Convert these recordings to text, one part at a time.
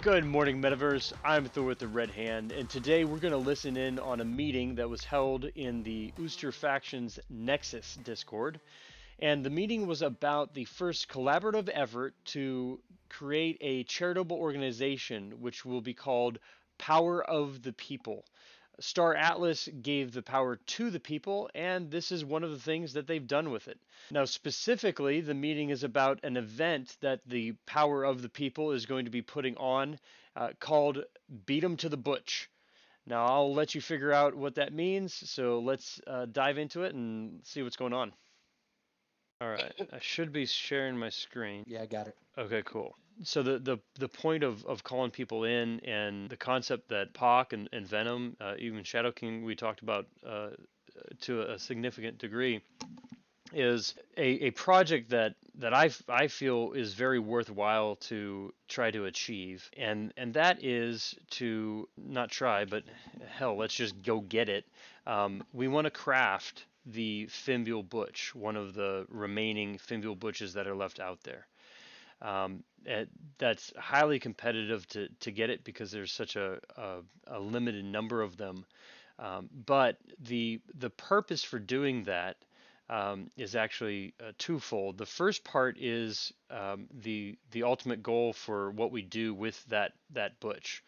Good morning, Metaverse. I'm Thor with the Red Hand, and today we're going to listen in on a meeting that was held in the Ooster Faction's Nexus Discord. And the meeting was about the first collaborative effort to create a charitable organization which will be called Power of the People. Star Atlas gave the power to the people, and this is one of the things that they've done with it. Now, specifically, the meeting is about an event that the Power of the People is going to be putting on called Beat 'em to the Butch. Now, I'll let you figure out what that means, so let's dive into it and see what's going on. All right, I should be sharing my screen. Yeah, I got it. Okay, cool. So the point of calling people in and the concept that Pac and Venom, even Shadow King, we talked about to a significant degree, is a project that I feel is very worthwhile to try to achieve, and that is to not try, but hell, let's just go get it. We want to craft the Fimbule Butch, one of the remaining Fimbule Butches that are left out there. That's highly competitive to get it because there's such a limited number of them. But the purpose for doing that is actually twofold. The first part is the ultimate goal for what we do with that butch,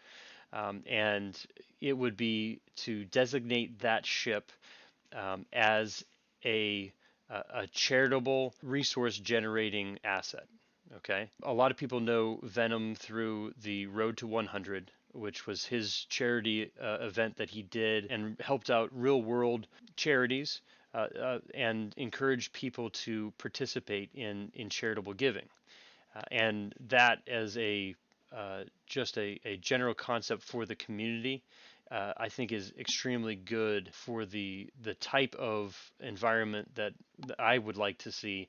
and it would be to designate that ship as a charitable resource generating asset. Okay. A lot of people know Venom through the Road to 100, which was his charity event that he did and helped out real world charities and encouraged people to participate in charitable giving. And that as just a general concept for the community, I think is extremely good for the type of environment that I would like to see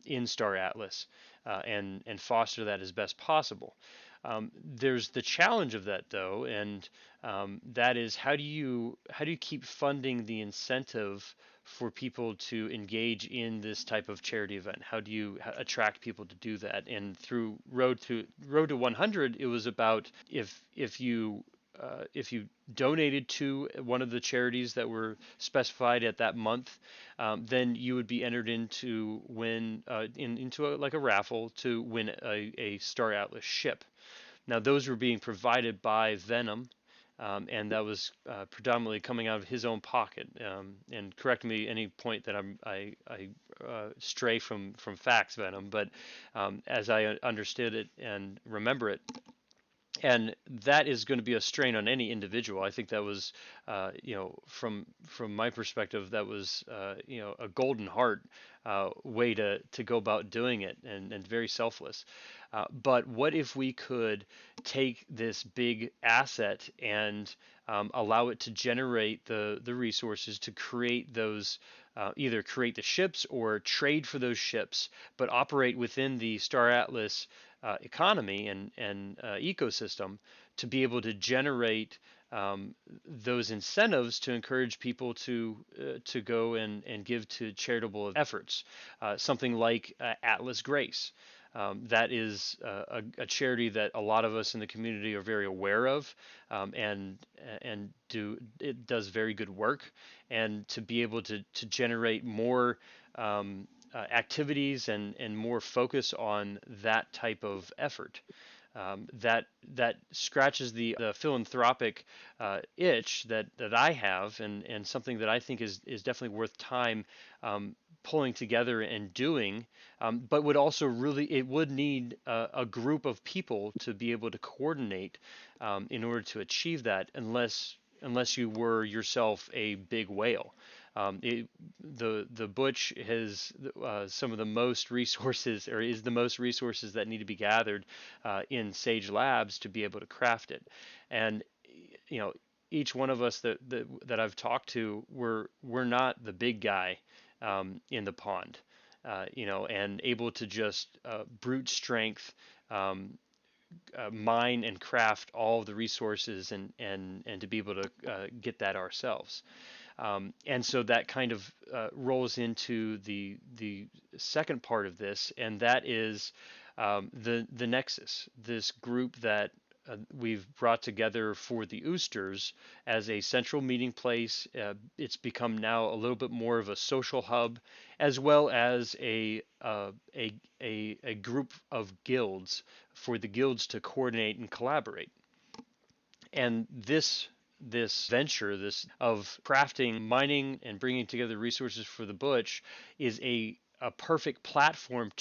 in Star Atlas, and foster that as best possible. There's the challenge of that though, and that is how do you keep funding the incentive for people to engage in this type of charity event? How do you attract people to do that? And through Road to 100, it was about if you donated to one of the charities that were specified at that month, then you would be entered into like a raffle to win a Star Atlas ship. Now those were being provided by Venom, and that was predominantly coming out of his own pocket. And correct me any point that I stray from facts, Venom, but as I understood it and remember it, and that is going to be a strain on any individual. I think that was, from my perspective, that was, a golden heart way to go about doing it, and very selfless. But what if we could take this big asset and allow it to generate the resources to create those, either create the ships or trade for those ships, but operate within the Star Atlas economy and ecosystem to be able to generate those incentives to encourage people to go and give to charitable efforts, something like Atlas Grace. That is a charity that a lot of us in the community are very aware of, and it does very good work, and to be able to generate more activities and more focus on that type of effort. That scratches the philanthropic itch that I have, and something that I think is definitely worth time pulling together and doing, but would also it would need a group of people to be able to coordinate in order to achieve that, unless you were yourself a big whale. The Butch has some of the most resources, or is the most resources that need to be gathered in Sage Labs to be able to craft it. And each one of us that I've talked to, we're not the big guy in the pond, and able to just brute strength. Mine and craft all of the resources and to be able to get that ourselves. And so that kind of rolls into the second part of this, and that is the Nexus, this group that we've brought together for the Oosters as a central meeting place. It's become now a little bit more of a social hub, as well as a group of guilds for the guilds to coordinate and collaborate. And this venture, this of crafting, mining, and bringing together resources for the Butch, is a perfect platform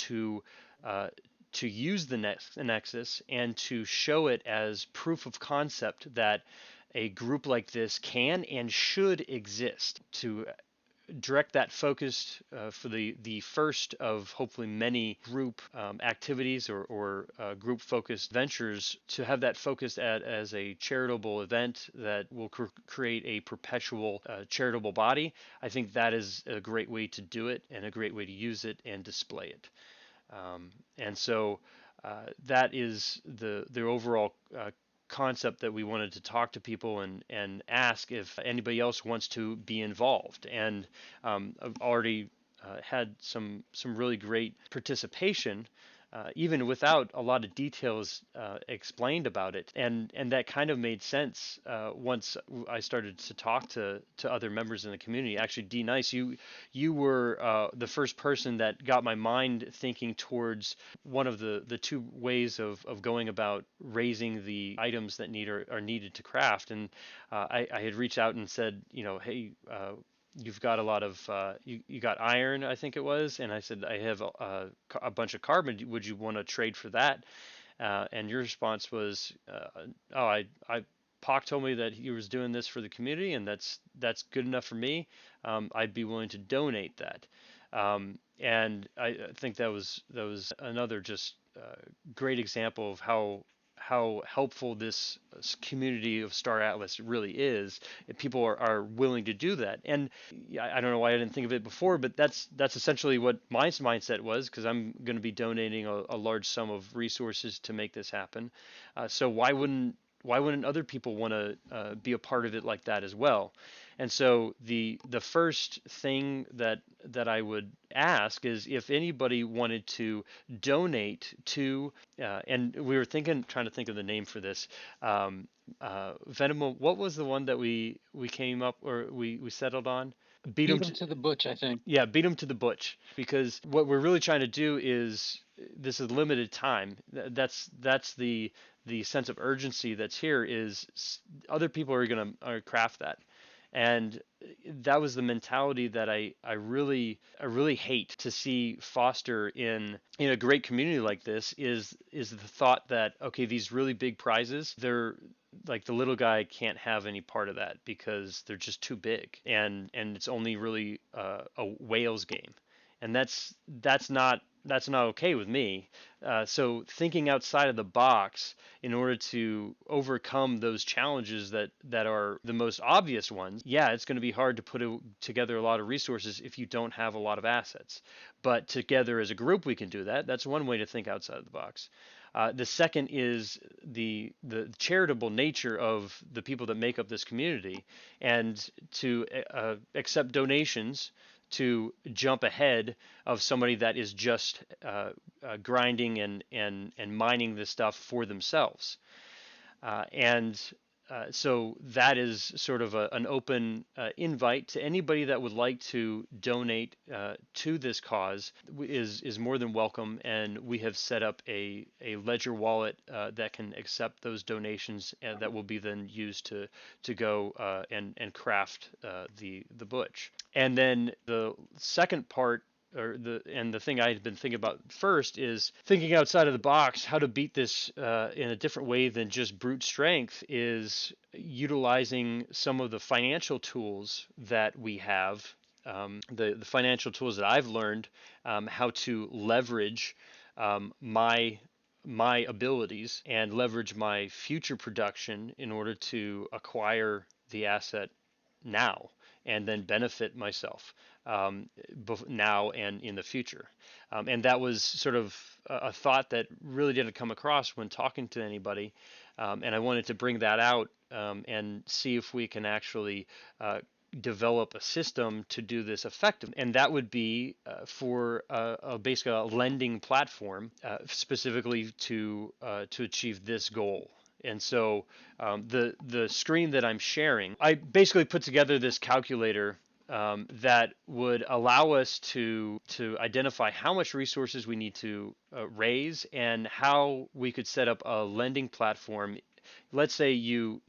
uh, to use the Nexus and to show it as proof of concept that a group like this can and should exist, to direct that focus for the first of hopefully many group activities or group focused ventures, to have that focused as a charitable event that will create a perpetual charitable body. I think that is a great way to do it and a great way to use it and display it. And so that is the overall concept that we wanted to talk to people and ask if anybody else wants to be involved. And I've already had some really great participation. Even without a lot of details explained about it, and that kind of made sense once I started to talk to other members in the community. Actually, D Nice, you were the first person that got my mind thinking towards one of the two ways of going about raising the items that are needed to craft. And I had reached out and said, hey, you've got a lot of you got iron, I think it was, and I said I have a bunch of carbon. Would you want to trade for that? And your response was, oh, I Pac told me that he was doing this for the community, and that's good enough for me. I'd be willing to donate that. And I think that was another just great example of how helpful this community of Star Atlas really is. If people are willing to do that. And I don't know why I didn't think of it before, but that's essentially what my mindset was, because I'm going to be donating a large sum of resources to make this happen. So why wouldn't other people want to be a part of it like that as well? And so the first thing that I would ask is if anybody wanted to donate to, and we were trying to think of the name for this. Venom. What was the one that we came up or we settled on? Beat Beat them him to to the butch, I think. Yeah, beat them to the butch, because what we're really trying to do is, this is limited time. That's the sense of urgency that's here, is other people are going to craft that. And that was the mentality that I really hate to see foster in a great community like this, is the thought that, okay, these really big prizes, they're like, the little guy can't have any part of that because they're just too big, and it's only really a whales game, and that's not okay with me. So thinking outside of the box in order to overcome those challenges that are the most obvious ones. Yeah, it's going to be hard to put together a lot of resources if you don't have a lot of assets, but together as a group we can do that. That's one way to think outside of the box. The second is the charitable nature of the people that make up this community, and to accept donations, to jump ahead of somebody that is just grinding and mining this stuff for themselves. And so that is sort of an open invite to anybody that would like to donate to this cause, is more than welcome. And we have set up a ledger wallet that can accept those donations, and that will be then used to go and craft the butch. And then the second part, the thing I had been thinking about first, is thinking outside of the box. How to beat this in a different way than just brute strength is utilizing some of the financial tools that we have. The financial tools that I've learned how to leverage my abilities and leverage my future production in order to acquire the asset now, and then benefit myself now and in the future. And that was sort of a thought that really didn't come across when talking to anybody. And I wanted to bring that out and see if we can actually develop a system to do this effectively. And that would be for basically a lending platform specifically to achieve this goal. And so the screen that I'm sharing, I basically put together this calculator that would allow us to identify how much resources we need to raise and how we could set up a lending platform. Let's say you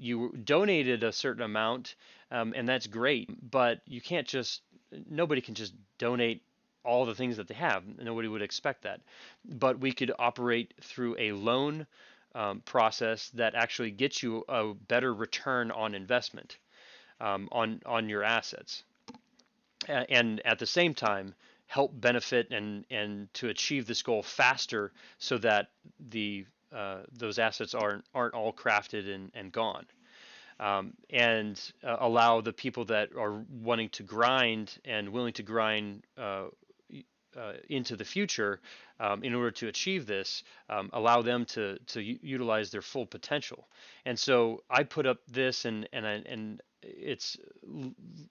donated a certain amount, and that's great, but you can't just nobody can just donate all the things that they have. Nobody would expect that. But we could operate through a loan process that actually gets you a better return on investment on your assets, and at the same time help benefit and to achieve this goal faster, so that the those assets aren't all crafted and gone, and allow the people that are wanting to grind and willing to grind into the future, in order to achieve this, allow them to utilize their full potential. And so I put up this, and it's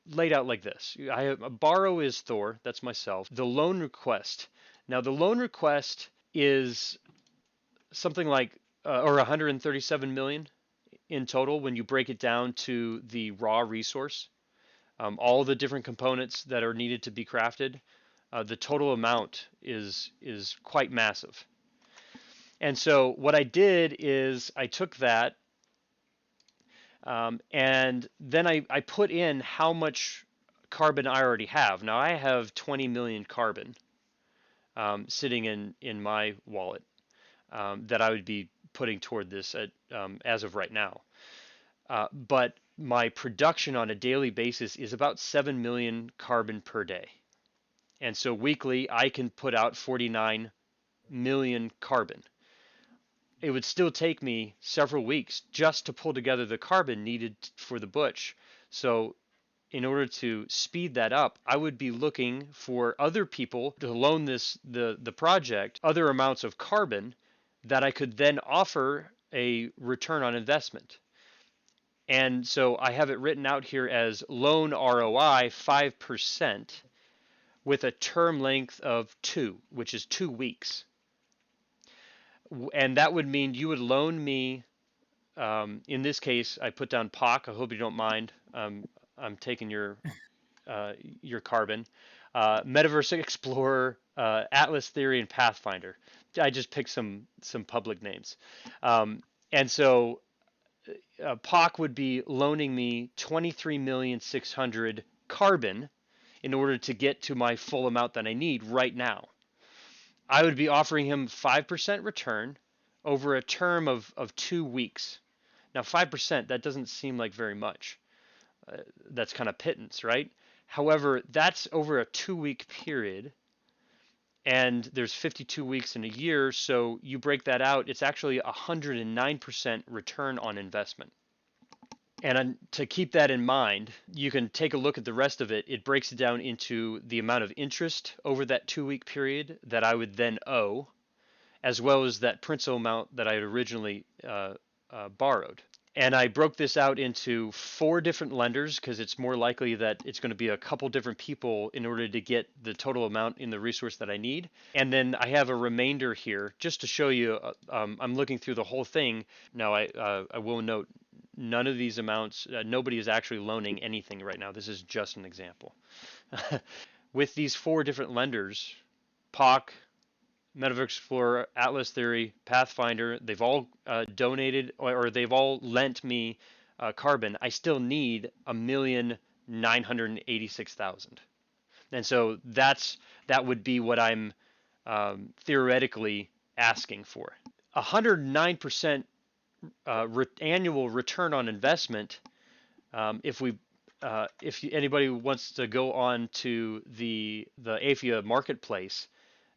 laid out like this. I have borrow is Thor, that's myself. The loan request. Now the loan request is something like or 137 million in total when you break it down to the raw resource, all the different components that are needed to be crafted. The total amount is quite massive. And so what I did is I took that, and then I put in how much carbon I already have. Now I have 20 million carbon sitting in my wallet, that I would be putting toward this as of right now. But my production on a daily basis is about 7 million carbon per day. And so weekly, I can put out 49 million carbon. It would still take me several weeks just to pull together the carbon needed for the Butch. So in order to speed that up, I would be looking for other people to loan the project other amounts of carbon that I could then offer a return on investment. And so I have it written out here as loan ROI 5% with a term length of 2, which is 2 weeks. And that would mean you would loan me, in this case, I put down POC. I hope you don't mind. I'm taking your carbon. Metaverse Explorer, Atlas Theory, and Pathfinder. I just picked some public names. And so POC would be loaning me 23,600,000 carbon in order to get to my full amount that I need right now. I would be offering him 5% return over a term of 2 weeks. Now 5%, that doesn't seem like very much. That's kind of pittance, right? However, that's over a 2-week period, and there's 52 weeks in a year, so you break that out, it's actually 109% return on investment. And to keep that in mind, you can take a look at the rest of it. It breaks it down into the amount of interest over that 2-week period that I would then owe, as well as that principal amount that I had originally borrowed. And I broke this out into 4 different lenders because it's more likely that it's going to be a couple different people in order to get the total amount in the resource that I need. And then I have a remainder here just to show you. I'm looking through the whole thing. Now I will note none of these amounts, nobody is actually loaning anything right now. This is just an example. With these 4 different lenders, POC, Metaverse Explorer, Atlas Theory, Pathfinder, they've all donated or they've all lent me carbon. I still need 1,986,000, and so that would be what I'm theoretically asking for. 109% annual return on investment. If anybody wants to go on to the Afia marketplace,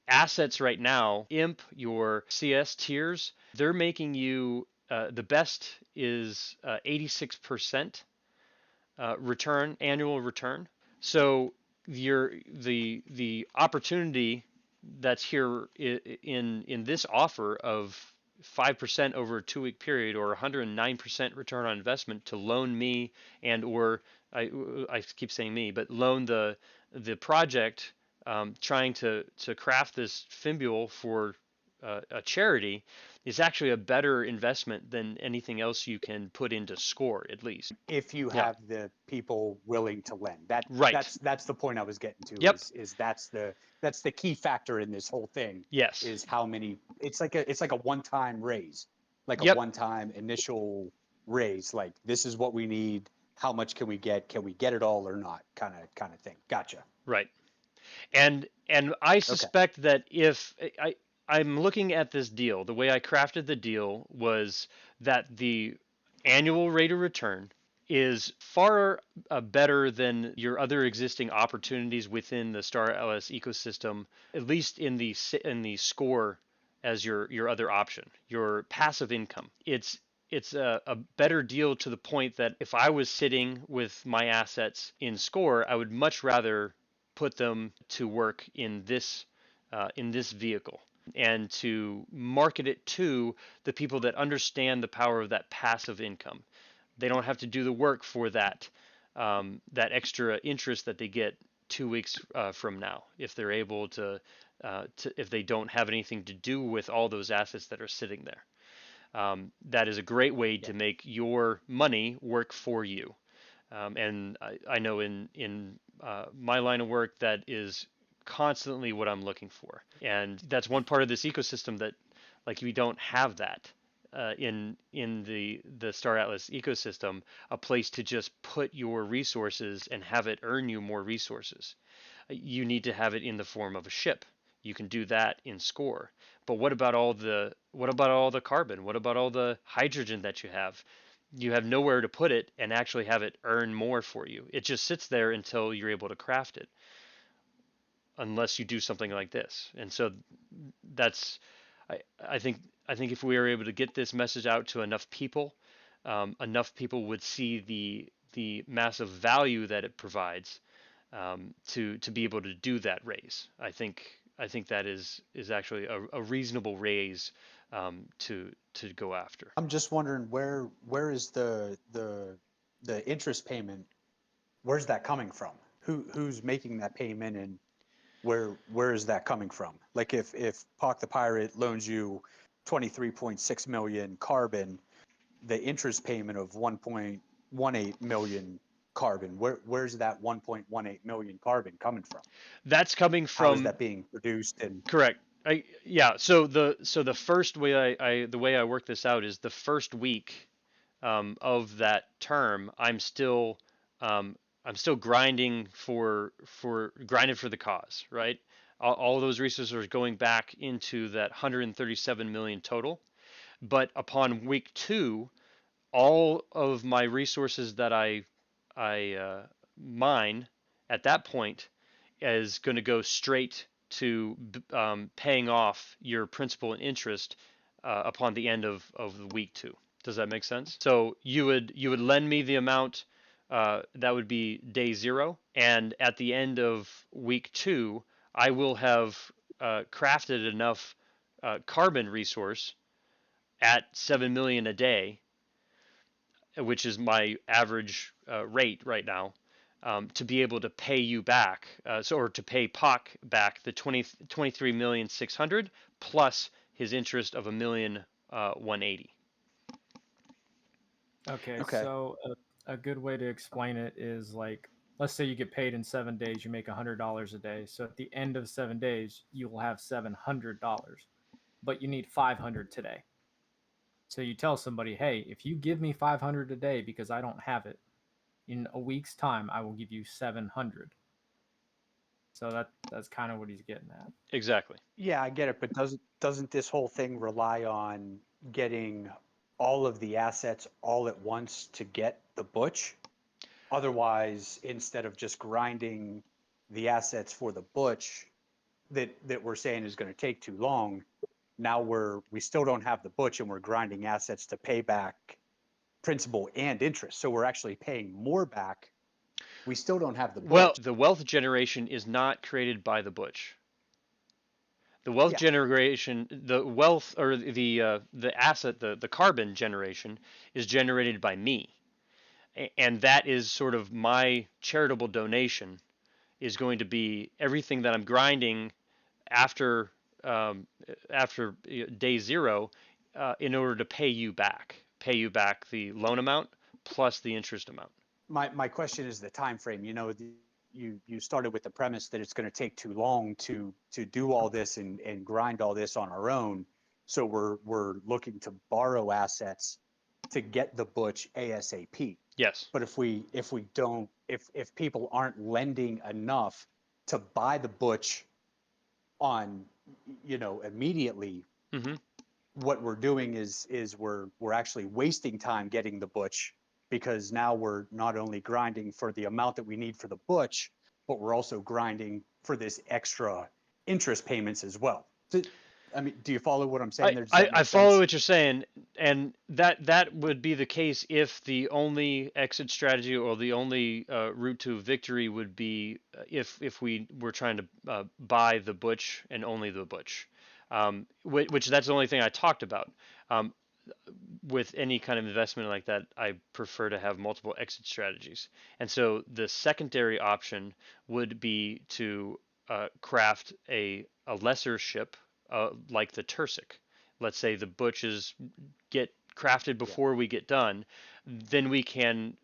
assets right now, IMP, your CS tiers, they're making you, the best is 86% annual return. So the opportunity that's here in this offer of 5% over a 2-week period, or 109% return on investment, to loan me or I keep saying me, but loan the project, trying to craft this Fimbule for a charity, is actually a better investment than anything else you can put into score, at least. If you Yeah. have the people willing to lend. That Right. that's the point I was getting to, Yep. is that's the key factor in this whole thing, Yes. is how many. It's like a one-time raise, like a Yep. one-time initial raise. Like, this is what we need. How much can we get? Can we get it all or not? Kind of thing. Gotcha. Right. And I Okay. suspect that if I'm looking at this deal, the way I crafted the deal was that the annual rate of return is far better than your other existing opportunities within the Star LS ecosystem, at least in the score as your other option, your passive income. It's a better deal to the point that if I was sitting with my assets in score, I would much rather put them to work in this vehicle and to market it to the people that understand the power of that passive income. They don't have to do the work for that extra interest that they get 2 weeks from now if they're able to if they don't have anything to do with all those assets that are sitting there. That is a great way Yeah. to make your money work for you. And I know in my line of work that is constantly what I'm looking for. And that's one part of this ecosystem that, like, we don't have that in the Star Atlas ecosystem, a place to just put your resources and have it earn you more resources. You need to have it in the form of a ship. You can do that in score. But what about all the carbon? What about all the hydrogen that you have? You have nowhere to put it and actually have it earn more for you. It just sits there until you're able to craft it, unless you do something like this. And so that's I, I think I think if we are able to get this message out to enough people would see the massive value that it provides, to be able to do that raise. I think that is actually a reasonable raise, to go after. I'm just wondering, where is the interest payment? Where's that coming from? Who's making that payment, and where is that coming from? Like, if Pock the Pirate loans you 23.6 million carbon, the interest payment of 1.18 million carbon, where's that 1.18 million carbon coming from? That's coming How is from that being produced? And correct. Yeah. So the first way the way I work this out is the first week of that term, um, I'm still grinding for the cause, right? All those resources are going back into that 137 million total. But upon week two, all of my resources that I mine at that point is going to go straight to paying off your principal and interest upon the end of the week two. Does that make sense? So you would lend me the amount that would be day zero, and at the end of week two, I will have crafted enough carbon resource at 7 million a day, which is my average rate right now, to be able to pay you back, or to pay Pock back the 23,600,000 plus his interest of a million 180. Okay, okay, so a good way to explain it is like, let's say you get paid in 7 days, you make $100 a day. So at the end of 7 days, you will have $700, but you need 500 today. So you tell somebody, hey, if you give me 500 a day because I don't have it, in a week's time, I will give you 700. So that's kind of what he's getting at. Exactly. yeah, I get it, but doesn't this whole thing rely on getting all of the assets all at once to get the Butch? Otherwise, instead of just grinding the assets for the Butch, that we're saying is going to take too long, now we still don't have the Butch, and we're grinding assets to pay back principal and interest. So we're actually paying more back. We still don't have the Well, Butch. the wealth generation is not created by the Butch. The wealth Yeah. generation, the wealth or the asset, the carbon generation is generated by me, and that is sort of my charitable donation, is going to be everything that I'm grinding after, after day zero. in order to pay you back the loan amount plus the interest amount. My question is the time frame. You know, you started with the premise that it's going to take too long to do all this and grind all this on our own. So we're looking to borrow assets to get the Butch ASAP. Yes. But if people aren't lending enough to buy the Butch on, you know, immediately, Mm-hmm. what we're doing is we're actually wasting time getting the Butch, because now we're not only grinding for the amount that we need for the Butch, but we're also grinding for this extra interest payments as well. I mean, do you follow what I'm saying there? Does that I make follow sense? what you're saying, and that would be the case if the only exit strategy or the only route to victory would be if we were trying to buy the Butch and only the Butch, which that's the only thing I talked about. Um, with any kind of investment like that, I prefer to have multiple exit strategies. And so the secondary option would be to craft a lesser ship like the Tursic. Let's say the Butches get crafted Yeah. before we get done, then we can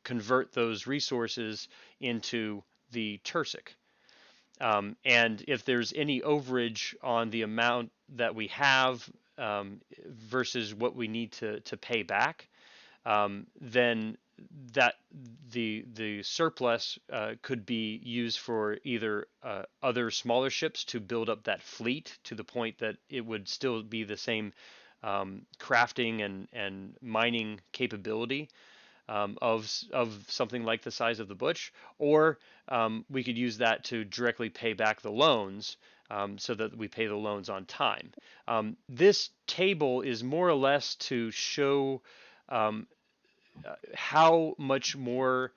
convert those resources into the Tursic. And if there's any overage on the amount that we have versus what we need to pay back, then that the surplus could be used for either other smaller ships to build up that fleet to the point that it would still be the same crafting and mining capability of something like the size of the Butch, or we could use that to directly pay back the loans so that we pay the loans on time. This table is more or less to show how much more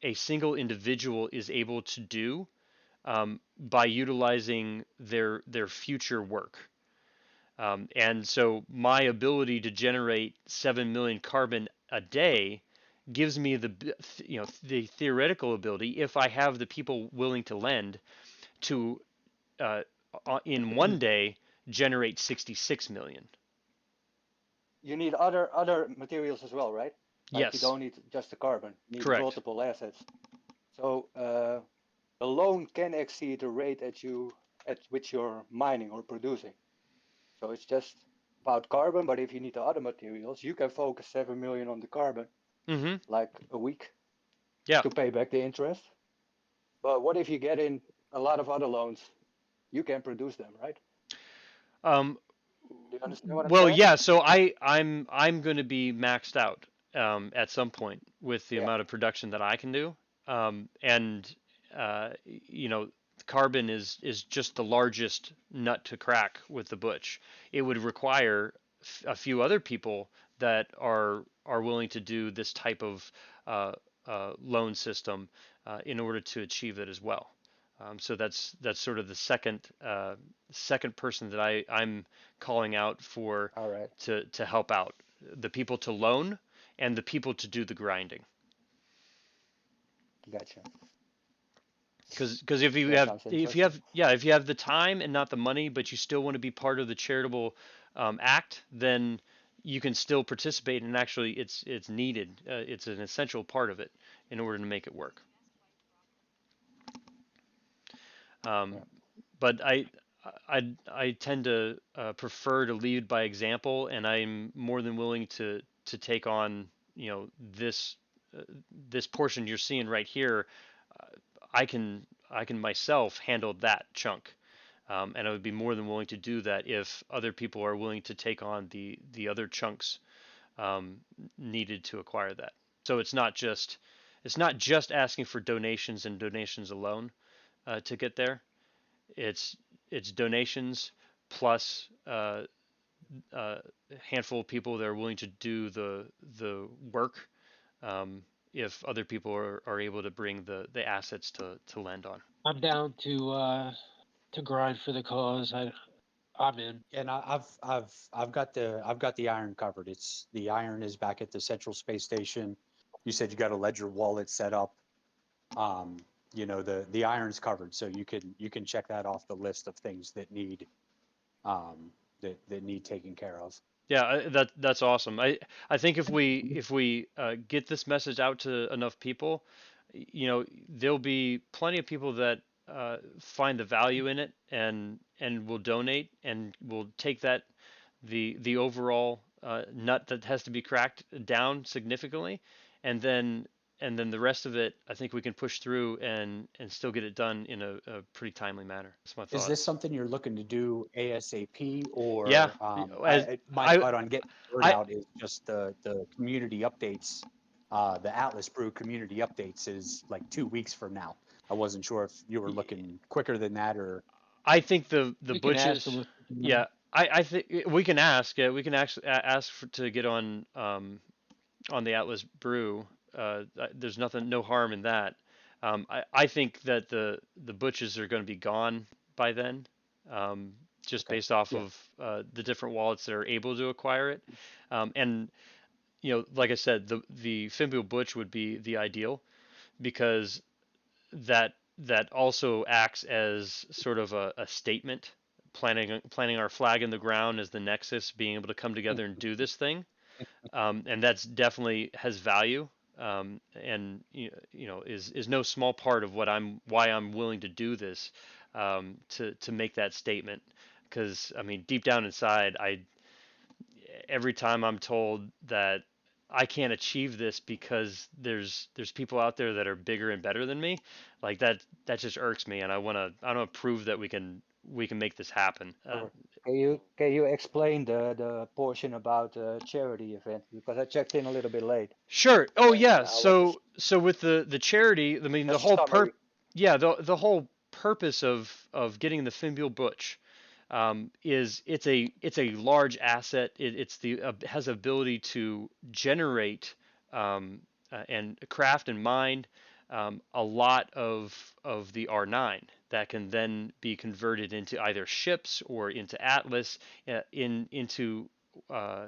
a single individual is able to do by utilizing their future work. And so my ability to generate 7 million carbon a day gives me the theoretical ability, if I have the people willing to lend, to uh, in one day generate 66 million. You need other materials as well, right? Like you Yes, don't need just the carbon. You need correct. multiple assets. So the loan can exceed the rate at which you're mining or producing. So it's just about carbon, but if you need the other materials, you can focus 7 million on the carbon, Mm-hmm. like a week, Yeah. to pay back the interest. But what if you get in a lot of other loans? You can produce them, right? Um, Do you understand what I'm well, saying? yeah. So I'm going to be maxed out at some point with the Yeah. amount of production that I can do, and you know, carbon is just the largest nut to crack with the Butch. It would require a few other people that are willing to do this type of loan system in order to achieve it as well. So that's sort of the second person that I'm calling out for All right. to help out the people to loan and the people to do the grinding. Gotcha. Because if you That have sounds interesting. if you have the time and not the money, but you still want to be part of the charitable act, then you can still participate, and actually it's needed. It's an essential part of it in order to make it work. Yeah. But I tend to prefer to lead by example, and I'm more than willing to take on this this portion you're seeing right here. Uh, I can myself handle that chunk, and I would be more than willing to do that if other people are willing to take on the other chunks um, needed to acquire that. So it's not just asking for donations and donations alone to get there. It's donations plus a handful of people that are willing to do the work if other people are able to bring the assets to lend on. I'm down to grind for the cause. I'm in. And I've got the iron covered. It's the iron is back at the Central Space Station. You said you got a Ledger wallet set up. Um, you know, the iron's covered, so you can check that off the list of things that need um, that need taken care of. Yeah, that's awesome. I think if we get this message out to enough people, there'll be plenty of people that find the value in it and will donate and will take that the overall nut that has to be cracked down significantly, and then the rest of it, I think we can push through and still get it done in a pretty timely manner. That's my Is thought. this something you're looking to do ASAP, Yeah, or as my I thought on getting the word I out is just the community updates, the Atlas Brew community updates is like 2 weeks from now. I wasn't sure if you were looking quicker than that or. I think the We can ask them butches, if we can, yeah. I think we can ask. Yeah, we can actually ask to get on the Atlas Brew. There's nothing, no harm in that. I think that the butches are going to be gone by then, just Okay. based off Yeah. of the different wallets that are able to acquire it. And like I said, the Fimble Butch would be the ideal because that also acts as sort of a statement, planting our flag in the ground as the Nexus, being able to come together and do this thing, and that's definitely has value, and is no small part of why I'm willing to do this, to make that statement, because I mean deep down inside, every time I'm told that I can't achieve this because there's people out there that are bigger and better than me, like that just irks me, and I want to prove that we can make this happen. Or can you explain the portion about the charity event? Because I checked in a little bit late, Sure. Oh and yeah. I was just So with the charity, I mean just a summary. yeah, the whole purpose of getting the Fimble Butch, is it's a large asset. It's the has ability to generate, and craft and mine, a lot of the R9 that can then be converted into either ships or into Atlas, into uh,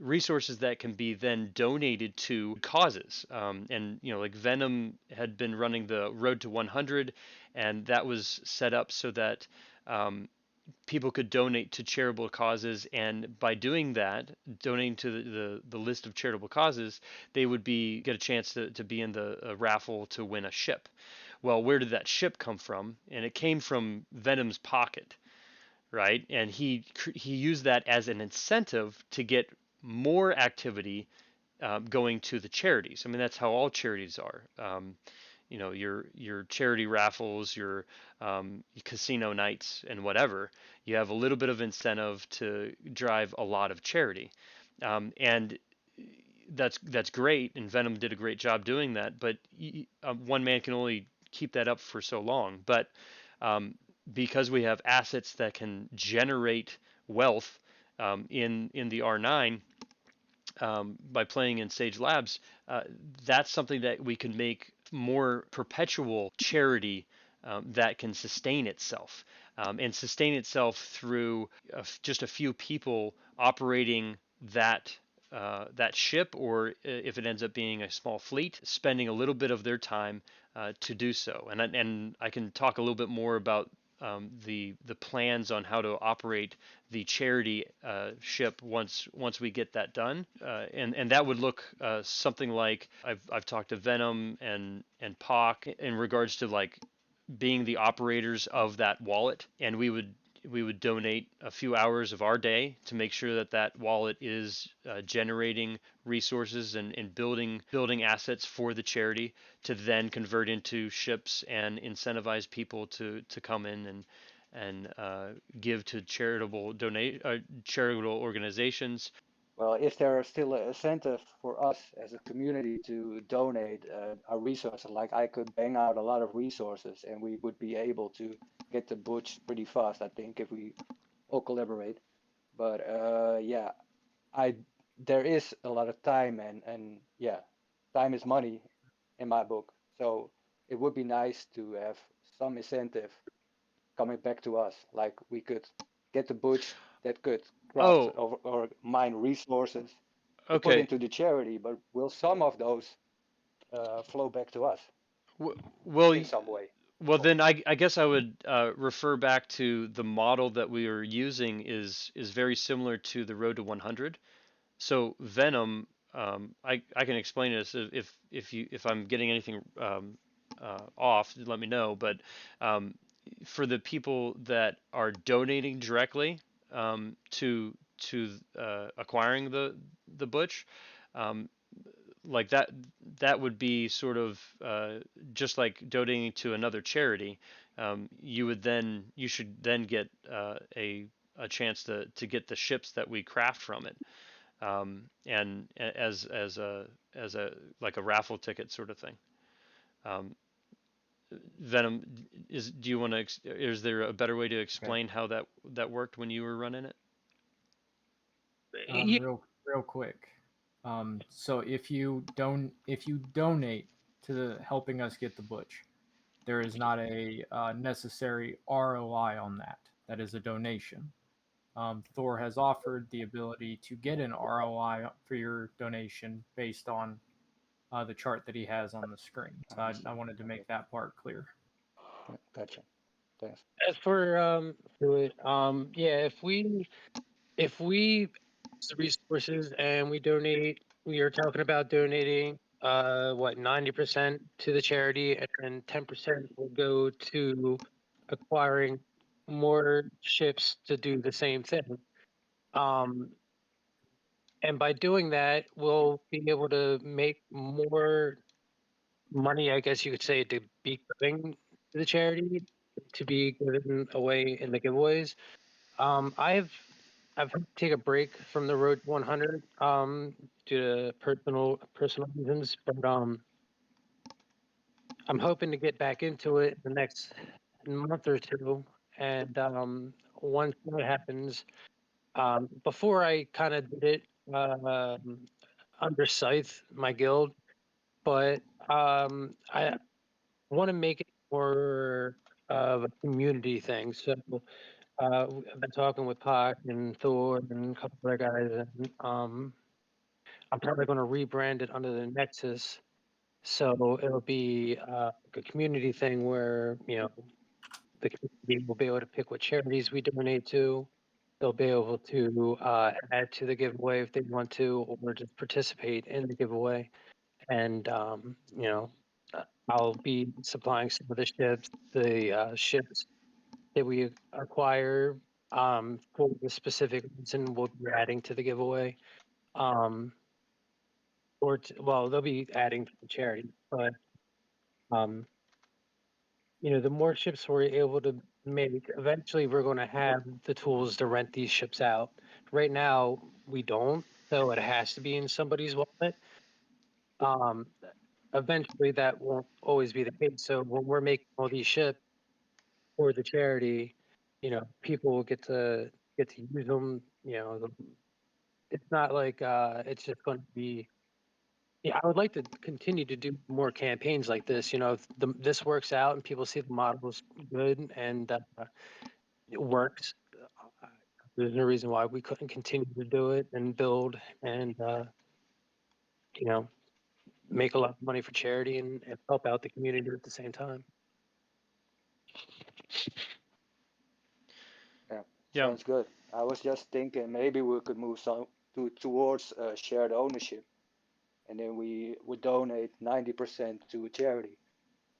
resources that can be then donated to causes. And like Venom had been running the Road to 100, and that was set up so that people could donate to charitable causes, and by doing that, donating to the list of charitable causes, they would get a chance to be in the raffle to win a ship. Well, where did that ship come from? And it came from Venom's pocket, right? And he used that as an incentive to get more activity, going to the charities. I mean, that's how all charities are. Your charity raffles, your casino nights, and whatever. You have a little bit of incentive to drive a lot of charity, and that's great. And Venom did a great job doing that. But one man can only keep that up for so long. But um, because we have assets that can generate wealth, in the R9, by playing in Sage Labs, that's something that we can make more perpetual charity, that can sustain itself, and sustain itself through just a few people operating that ship, or if it ends up being a small fleet, spending a little bit of their time to do so. And I can talk a little bit more about the plans on how to operate the charity ship once we get that done, and that would look something like I've talked to Venom and Pac in regards to like being the operators of that wallet, and we would donate a few hours of our day to make sure that wallet is generating resources and building assets for the charity, to then convert into ships and incentivize people to come in and give to charitable organizations. Well, if there are still an incentive for us as a community to donate our resources, like I could bang out a lot of resources and we would be able to get the butch pretty fast, I think, if we all collaborate. But yeah, I there is a lot of time and yeah, time is money in my book. So it would be nice to have some incentive coming back to us. Like we could get the butch that could craft Oh, or mine resources to put okay. into the charity, but will some of those flow back to us W- well, in some way? Well, then I guess I would refer back to the model that we are using is very similar to the Road to 100. So Venom, I can explain this if I'm getting anything off, let me know. But um, for the people that are donating directly to acquiring the Butch, um, like that would be sort of just like donating to another charity. You should then get a chance to get the ships that we craft from it, and as a like a raffle ticket sort of thing. Um, Venom, do you want to? Is there a better way to Okay. explain how that worked when you were running it? Yeah, Real quick. So if you donate to the helping us get the Butch, there is not a necessary ROI on that. That is a donation. Thor has offered the ability to get an ROI for your donation based on the chart that he has on the screen. So I I understand. wanted to Okay. make that part clear. Yeah, gotcha. Thanks. as for Fluid, yeah, if we use the resources and we donate, we are talking about donating what 90% to the charity, and then 10% will go to acquiring more ships to do the same thing. Um, and by doing that, we'll be able to make more money, I guess you could say, to be giving to the charity, to be given away in the giveaways. I've had to take a break from the Road 100 due to personal reasons, but I'm hoping to get back into it in the next month or two. And once that happens, before I kind of did it under Scythe, my guild, but I want to make it more of a community thing. So I've been talking with Pac and Thor and a couple other guys, and I'm probably going to rebrand it under the Nexus. So it'll be like a community thing where, you know, the community will be able to pick what charities we donate to. They'll be able to add to the giveaway if they want to, or just participate in the giveaway. And, you know, I'll be supplying some of the ships that we acquire for the specific reason we'll be adding to the giveaway. Um, well, they'll be adding to the charity, but um, you know, the more ships we're able to make, eventually we're going to have the tools to rent these ships out. Right now, we don't, so it has to be in somebody's wallet. Um, eventually, that won't always be the case. So when we're making all these ships for the charity, you know, people will get to use them. You know, it's not like it's just going to be. Yeah, I would like to continue to do more campaigns like this. You know, if this works out and people see the model's good and it works, uh, there's no reason why we couldn't continue to do it and build and you know, make a lot of money for charity and help out the community at the same time. Yeah, Yeah. sounds good. I was just thinking maybe we could move towards shared ownership, and then we would donate 90% to a charity,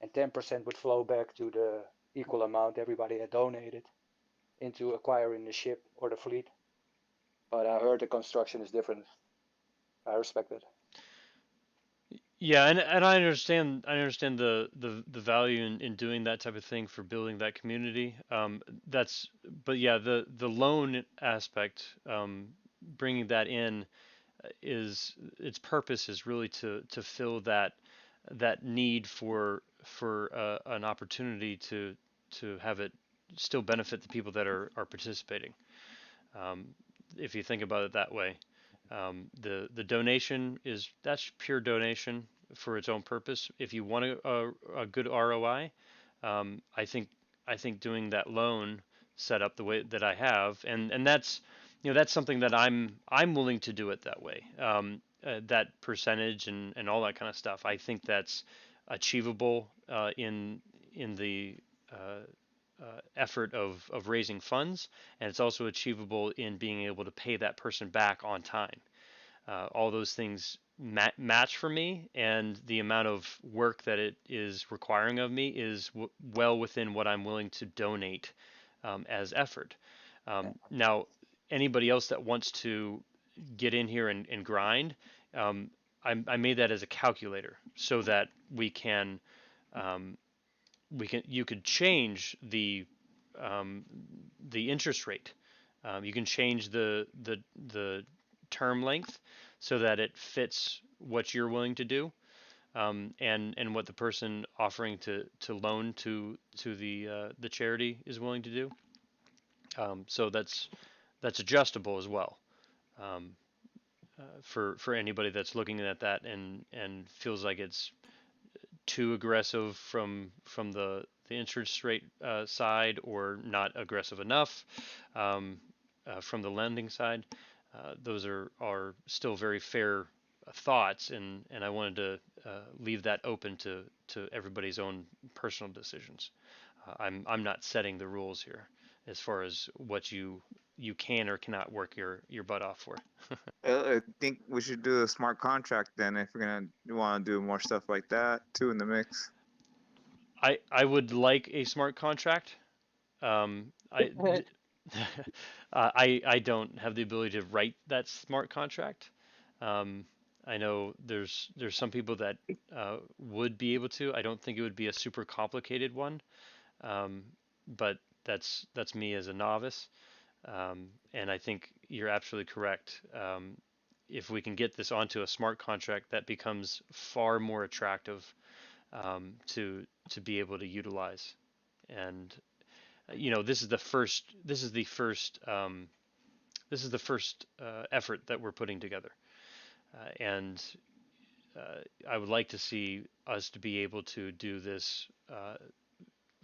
and 10% would flow back to the equal amount everybody had donated into acquiring the ship or the fleet. But I heard the construction is different. I respect it. Yeah, and I understand the value in doing that type of thing for building that community. That's but yeah, the loan aspect, bringing that in is its purpose is really to fill that need for an opportunity to have it still benefit the people that are participating. Um, if you think about it that way. The donation that's pure donation for its own purpose. If you want a good ROI, I think doing that loan setup the way that I have, and that's that's something that I'm willing to do it that way. That percentage and all that kind of stuff. I think that's achievable effort of raising funds, and it's also achievable in being able to pay that person back on time. All those things match for me, and the amount of work that it is requiring of me is well within what I'm willing to donate as effort. Now, anybody else that wants to get in here and grind, um, I made that as a calculator so that um, you could change the interest rate. You can change the term length so that it fits what you're willing to do, and what the person offering to loan to the charity is willing to do. So that's adjustable as well, um, for anybody that's looking at that and feels like it's too aggressive from the interest rate side, or not aggressive enough from the lending side. Those are still very fair thoughts, and I wanted to leave that open to everybody's own personal decisions. I'm not setting the rules here as far as what you can or cannot work your butt off for. I think we should do a smart contract then if we're gonna want to do more stuff like that too in the mix. I would like a smart contract. Um, I, Go ahead. I don't have the ability to write that smart contract. Um, I know there's some people that would be able to. I don't think it would be a super complicated one, um, but that's me as a novice. And I think you're absolutely correct. If we can get this onto a smart contract, that becomes far more attractive to be able to utilize. And this is the first effort that we're putting together, and I would like to see us to be able to do this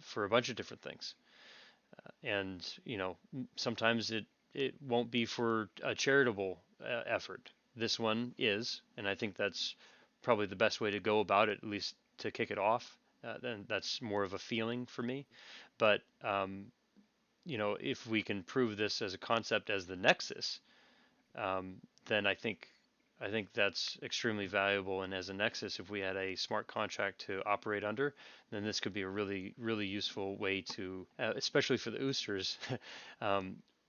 for a bunch of different things. And sometimes it won't be for a charitable effort. This one is, and I think that's probably the best way to go about it, at least to kick it off. Then that's more of a feeling for me. But if we can prove this as a concept as the Nexus, then I think that's extremely valuable. And as a Nexus, if we had a smart contract to operate under, then this could be a really, really useful way to, especially for the Oosters,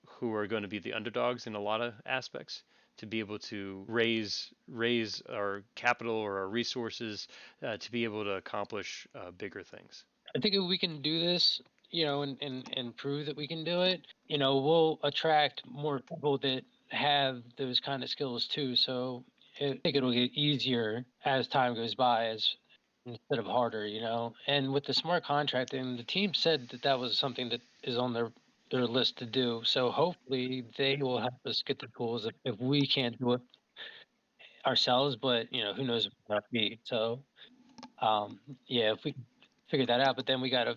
who are going to be the underdogs in a lot of aspects, to be able to raise our capital or our resources to be able to accomplish bigger things. I think if we can do this, and prove that we can do it, we'll attract more people that have those kind of skills too. So I think it'll get easier as time goes by, as instead of harder, And with the smart contracting, the team said that that was something that is on their list to do. So hopefully they will help us get the tools if we can't do it ourselves, but who knows about me. So yeah, if we can figure that out, but then we got to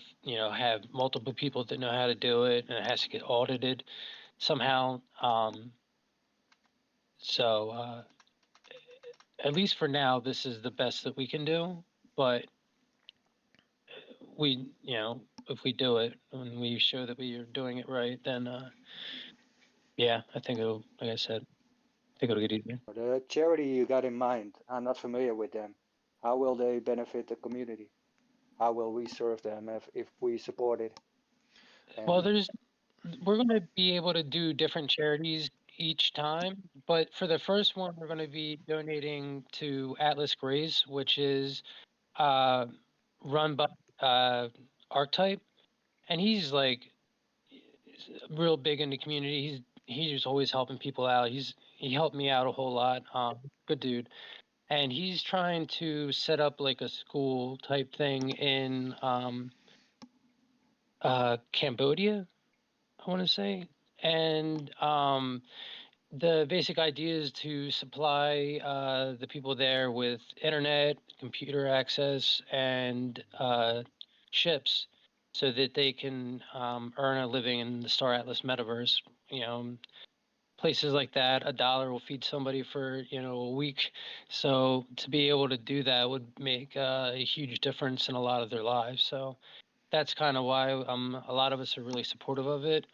have multiple people that know how to do it, and it has to get audited somehow. So at least for now, this is the best that we can do. But we, if we do it and we show that we are doing it right, then yeah, I think it'll, like I said, I think it'll get easier. The charity you got in mind, I'm not familiar with them. How will they benefit the community? How will we serve them if we support it? Well, And we're going to be able to do different charities each time, but for the first one, we're going to be donating to Atlas Grace, which is uh, run by Archetype, and he's like real big in the community. He's always helping people out. He helped me out a whole lot. Good dude, and he's trying to set up like a school type thing in Cambodia, I want to say, and the basic idea is to supply the people there with internet, computer access, and chips so that they can earn a living in the Star Atlas metaverse. Places like that, $1 will feed somebody for a week. So to be able to do that would make a huge difference in a lot of their lives. So that's kind of why a lot of us are really supportive of it.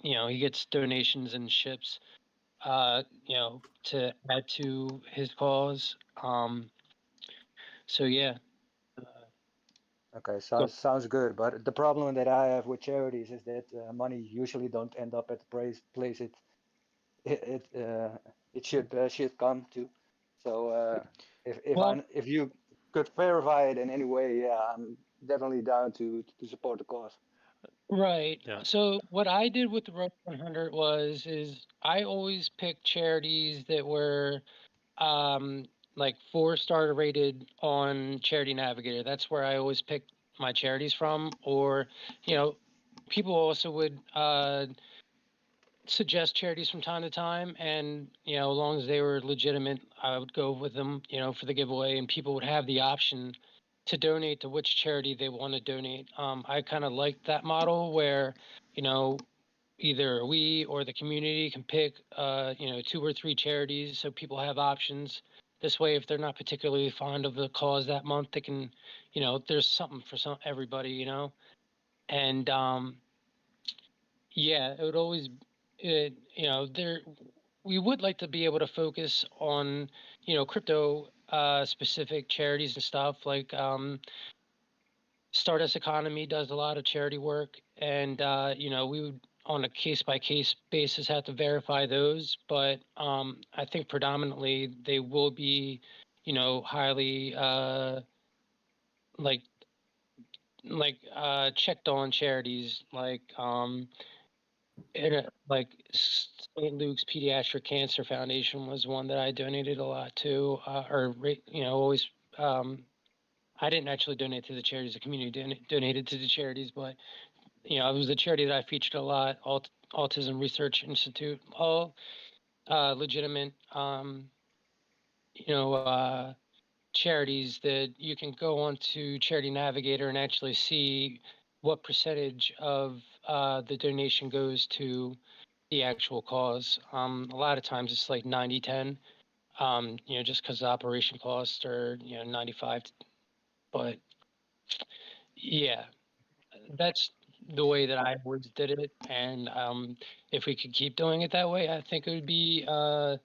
He gets donations and ships, to add to his cause. So yeah. Okay, Go- sounds good. But the problem that I have with charities is that money usually don't end up at the place it should come to. So Well, if you could verify it in any way, yeah, I'm definitely down to support the cause. right. Yeah. So what I did with the Road 100 is I always picked charities that were um, like 4-star rated on Charity Navigator. That's where I always pick my charities from. Or, you know, people also would suggest charities from time to time, and as long as they were legitimate, I would go with them, for the giveaway, and people would have the option to donate to which charity they want to donate. I kind of like that model where, you know, either we or the community can pick, 2 or 3 charities, so people have options. This way, if they're not particularly fond of the cause that month, they can, there's something for everybody. And yeah, it would always, there. We would like to be able to focus on, crypto specific charities and stuff like Stardust Economy does a lot of charity work, and we would on a case by case basis have to verify those. But I think predominantly they will be, highly like checked on charities like St. Luke's Pediatric Cancer Foundation was one that I donated a lot to, always. I didn't actually donate to the charities; the community donated to the charities. But it was a charity that I featured a lot. Autism Research Institute, all legitimate, you know, uh, charities that you can go onto Charity Navigator and actually see what percentage of the donation goes to the actual cause. A lot of times it's like 90-10, just because the operation costs are, 95. But yeah, that's the way that I always did it. And if we could keep doing it that way, I think it would be a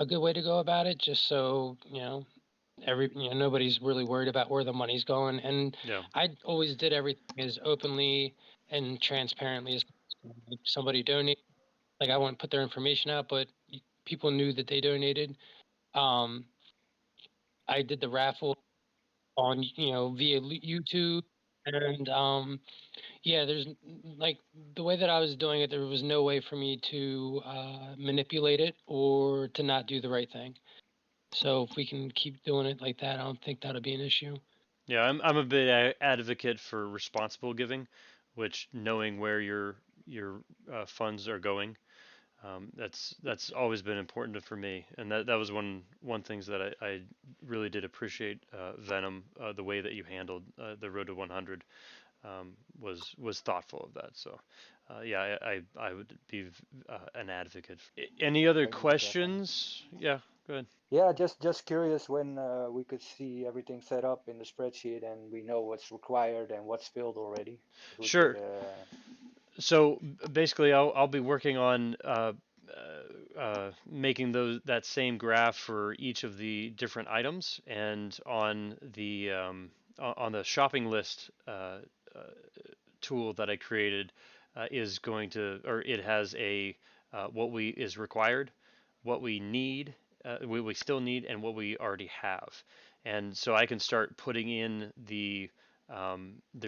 good way to go about it, just so, nobody's really worried about where the money's going. And Yeah. I always did everything as openly and transparently as possible. If somebody donate, like I wouldn't put their information out, but people knew that they donated. Um, I did the raffle on, via YouTube, and yeah, like the way that I was doing it, there was no way for me to manipulate it or to not do the right thing. So if we can keep doing it like that, I don't think that'll be an issue. Yeah, I'm a big advocate for responsible giving, which knowing where your funds are going. That's always been important for me, and that was one things that I really did appreciate, Venom, the way that you handled the Road to 100, was thoughtful of that. So yeah, I would be an advocate. Any other Thank you for that, Venom. questions? Yeah, go ahead. Yeah, just curious when we could see everything set up in the spreadsheet and we know what's required and what's filled already. If we could, Sure. So basically, I'll be working on making that same graph for each of the different items, and on the shopping list tool that I created is going to, or it has a what we is required, what we need, we still need, and what we already have. And so I can start putting in the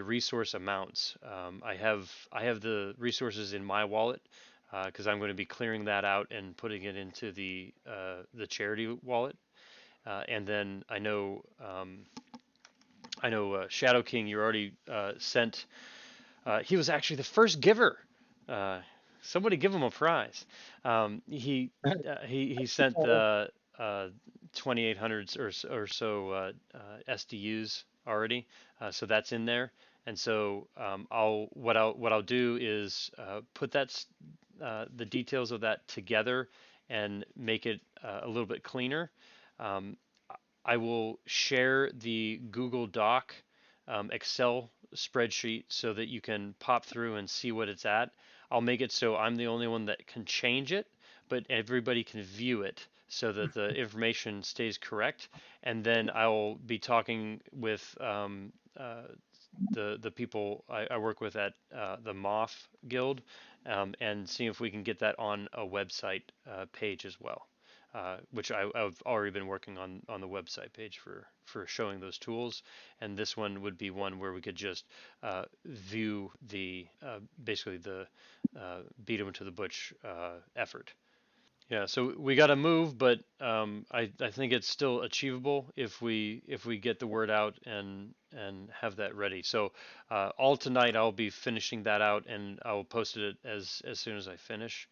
resource amounts. I have the resources in my wallet because I'm going to be clearing that out and putting it into the charity wallet. And then I know Shadow King, you already sent. He was actually the first giver. Uh, Somebody give him a prize. He sent the 2800s or so SDUs already, so that's in there. And so what I'll do is put the details of that together and make it a little bit cleaner. Um, I will share the Google Doc Excel spreadsheet so that you can pop through and see what it's at. I'll make it so I'm the only one that can change it, but everybody can view it so that the information stays correct. And then I'll be talking with the people I work with at the Moth Guild, and see if we can get that on a website page as well. Which I've already been working on the website page for showing those tools, and this one would be one where we could just view the basically the beat 'em to the Butch effort. Yeah, so we got to move, but I think it's still achievable if we get the word out and have that ready. So all tonight I'll be finishing that out, and I'll post it as soon as I finish.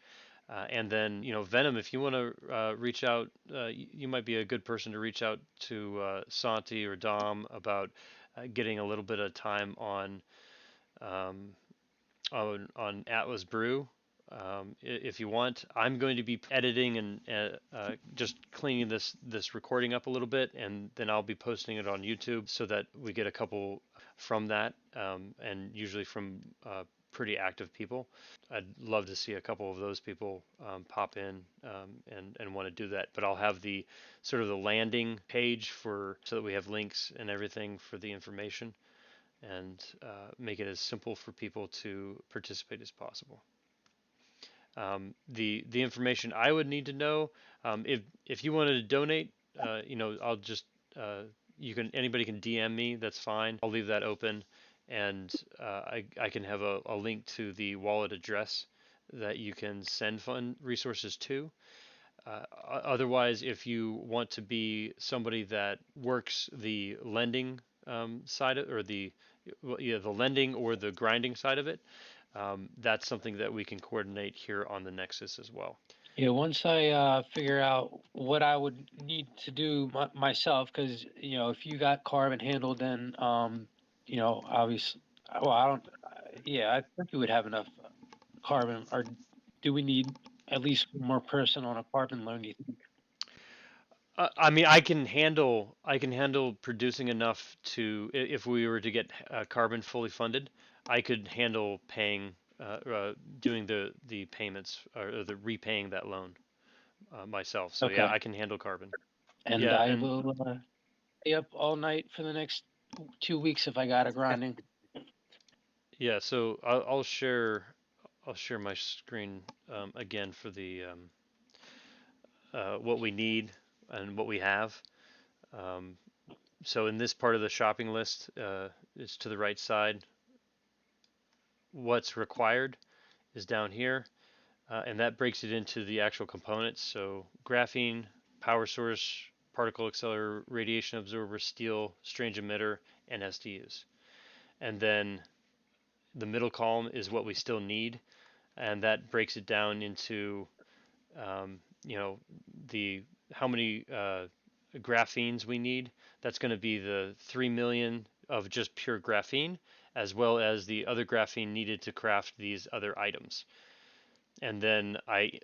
And then, Venom, if you want to reach out, you might be a good person to reach out to Santi or Dom about getting a little bit of time um, on Atlas Brew. If you want, I'm going to be editing and just cleaning this recording up a little bit, and then I'll be posting it on YouTube so that we get a couple from that, and usually from pretty active people. I'd love to see a couple of those people pop in and want to do that. But I'll have the sort of the landing page so that we have links and everything for the information, and make it as simple for people to participate as possible. The information I would need to know, if you wanted to donate, I'll just anybody can DM me. That's fine. I'll leave that open, and I can have a link to the wallet address that you can send fund resources to. Otherwise, if you want to be somebody that works the lending side or the lending or the grinding side of it, that's something that we can coordinate here on the Nexus as well. Yeah, once I figure out what I would need to do myself, because if you got carbon handled, then obviously, well, I don't. Yeah, I think we would have enough carbon. Or do we need at least one more person on a carbon loan? Do you think? I mean, I can handle producing enough if we were to get carbon fully funded, I could handle paying, doing the payments or the repaying that loan myself. So yeah, Okay, I can handle carbon. and Yeah, I and will stay up all night for the next 2 weeks if I got a grinding. yeah, so I'll share my screen again for the what we need and what we have. Um, so in this part of the shopping list, it's to the right side. What's required is down here, and that breaks it into the actual components. So graphene, power source, particle accelerator, radiation absorber, steel, strange emitter, and SDUs. And then the middle column is what we still need, and that breaks it down into um, the how many graphenes we need. That's going to be the 3 million of just pure graphene, as well as the other graphene needed to craft these other items. And then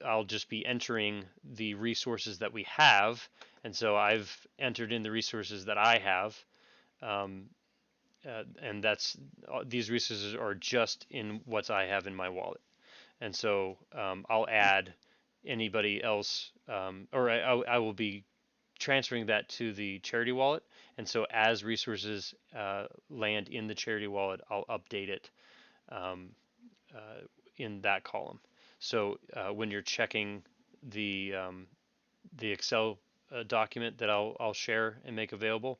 I'll just be entering the resources that we have, and so I've entered in the resources that I have, um, and these resources are just in what I have in my wallet. And so I'll add anybody else, or I will be transferring that to the charity wallet. And so as resources land in the charity wallet, I'll update it um, in that column. So when you're checking the Excel document that I'll share and make available,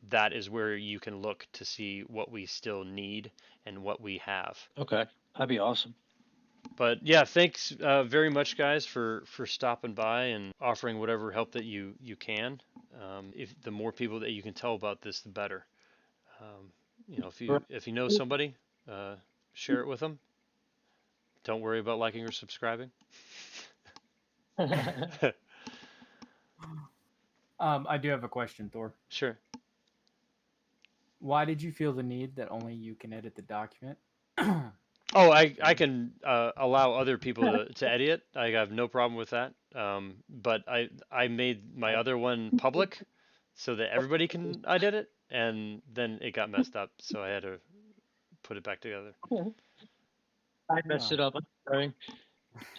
that is where you can look to see what we still need and what we have. Okay, that'd be awesome. But yeah, thanks very much, guys, for stopping by and offering whatever help that you can. If the more people that you can tell about this, the better. If you know somebody, share it with them. Don't worry about liking or subscribing. I do have a question, Thor. Sure. Why did you feel the need that only you can edit the document? Oh, I can allow other people to edit it. I have no problem with that. But I made my other one public so that everybody can edit it. and then it got messed up, so I had to put it back together. I messed it up. I'm sorry.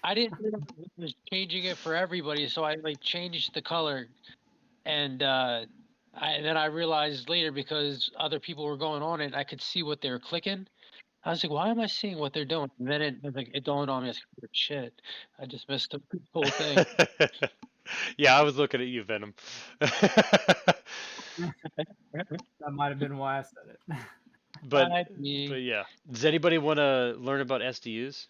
I didn't know I was changing it for everybody, so I like changed the color, and then I realized later because other people were going on it, I could see what they were clicking. I was like, why am I seeing what they're doing? And then it dawned on me, I was like, shit, I just messed up the whole thing. Yeah, I was looking at you, Venom. That might have been why I said it. but me. yeah, does anybody want to learn about SDUs?